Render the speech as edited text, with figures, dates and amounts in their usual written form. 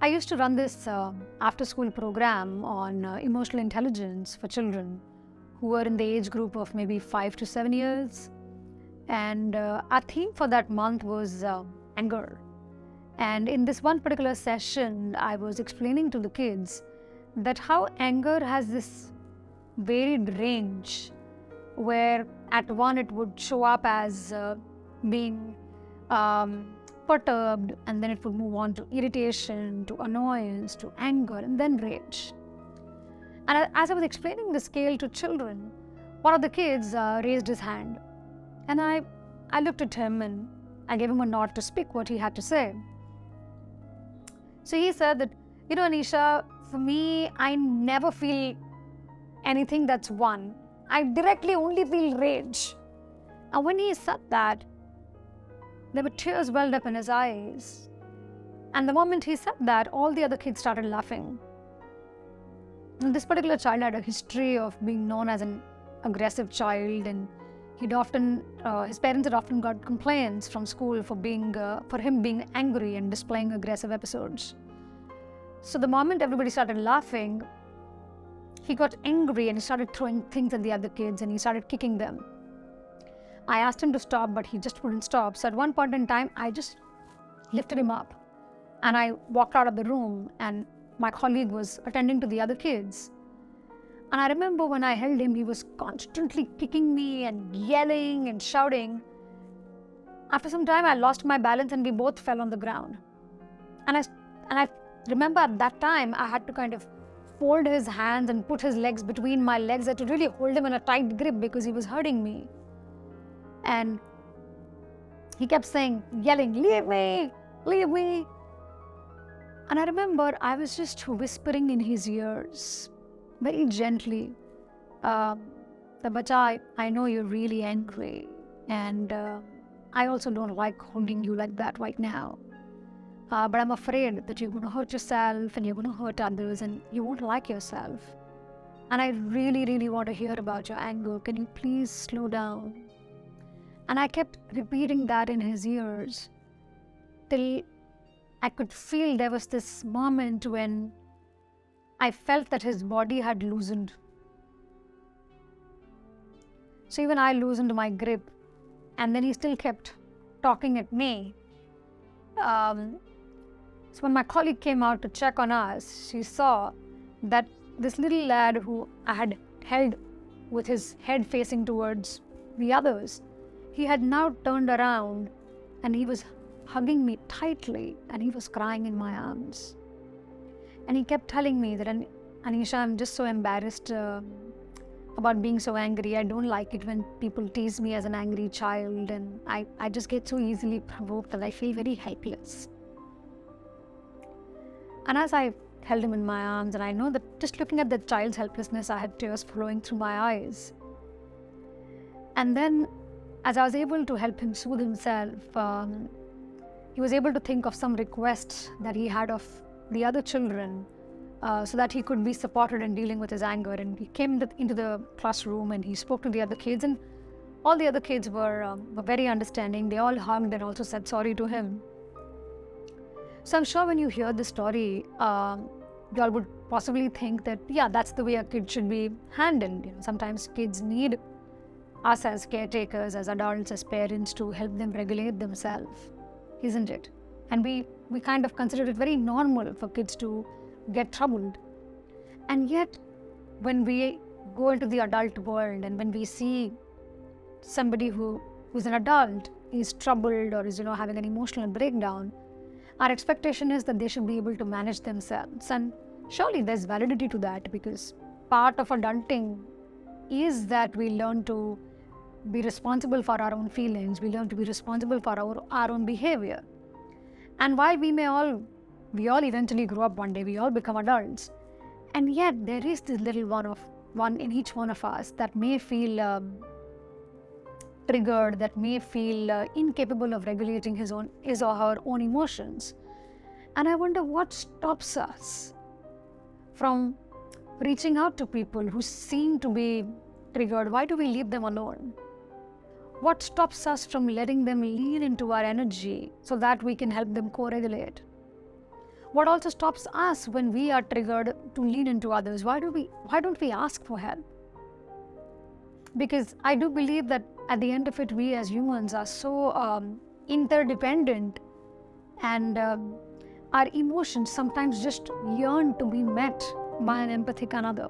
I used to run this after school program on emotional intelligence for children who were in the age group of maybe 5 to 7 years. And our theme for that month was anger. And in this one particular session, I was explaining to the kids that how anger has this varied range where at one it would show up as being perturbed, and then it would move on to irritation, to annoyance, to anger, and then rage. And as I was explaining the scale to children, one of the kids raised his hand, and I looked at him and I gave him a nod to speak what he had to say. So he said that, Anisha, for me, I never feel anything that's one. I directly only feel rage. And when he said that, there were tears welled up in his eyes. And the moment he said that, all the other kids started laughing. And this particular child had a history of being known as an aggressive child, and his parents had often got complaints from school for him being angry and displaying aggressive episodes. So the moment everybody started laughing, he got angry and he started throwing things at the other kids and he started kicking them. I asked him to stop, but he just wouldn't stop. So at one point in time, I just lifted him up and I walked out of the room, and my colleague was attending to the other kids. And I remember when I held him, he was constantly kicking me and yelling and shouting. After some time, I lost my balance and we both fell on the ground. And I remember at that time, I had to kind of fold his hands and put his legs between my legs. I had to really hold him in a tight grip because he was hurting me. And he kept yelling, leave me, leave me. And I remember I was just whispering in his ears, very gently, Bacha, I know you're really angry, and I also don't like holding you like that right now. But I'm afraid that you're going to hurt yourself and you're going to hurt others and you won't like yourself. And I really, really want to hear about your anger. Can you please slow down? And I kept repeating that in his ears till I could feel there was this moment when I felt that his body had loosened. So even I loosened my grip, and then he still kept talking at me. So when my colleague came out to check on us, she saw that this little lad who I had held with his head facing towards the others, he had now turned around and he was hugging me tightly and he was crying in my arms. And he kept telling me that, Anisha, I'm just so embarrassed about being so angry. I don't like it when people tease me as an angry child, and I just get so easily provoked that I feel very helpless. And as I held him in my arms, and I know that just looking at the child's helplessness, I had tears flowing through my eyes. And then, as I was able to help him soothe himself, he was able to think of some requests that he had of the other children so that he could be supported in dealing with his anger. And he came into the classroom and he spoke to the other kids, and all the other kids were very understanding. They all hugged and also said sorry to him. So I'm sure when you hear this story, you all would possibly think that, yeah, that's the way a kid should be handled. Sometimes kids need us as caretakers, as adults, as parents to help them regulate themselves, isn't it? And we kind of consider it very normal for kids to get troubled. And yet, when we go into the adult world and when we see somebody who's an adult is troubled or is having an emotional breakdown, our expectation is that they should be able to manage themselves. And surely there's validity to that, because part of adulting is that we learn to be responsible for our own feelings, we learn to be responsible for our own behavior. And while we all eventually grow up one day, we all become adults, and yet there is this little one in each one of us that may feel triggered, that may feel incapable of regulating his or her own emotions. And I wonder what stops us from reaching out to people who seem to be triggered. Why do we leave them alone? What stops us from letting them lean into our energy so that we can help them co-regulate? What also stops us when we are triggered to lean into others? Why don't we ask for help? Because I do believe that at the end of it, we as humans are so interdependent, and our emotions sometimes just yearn to be met by an empathic another.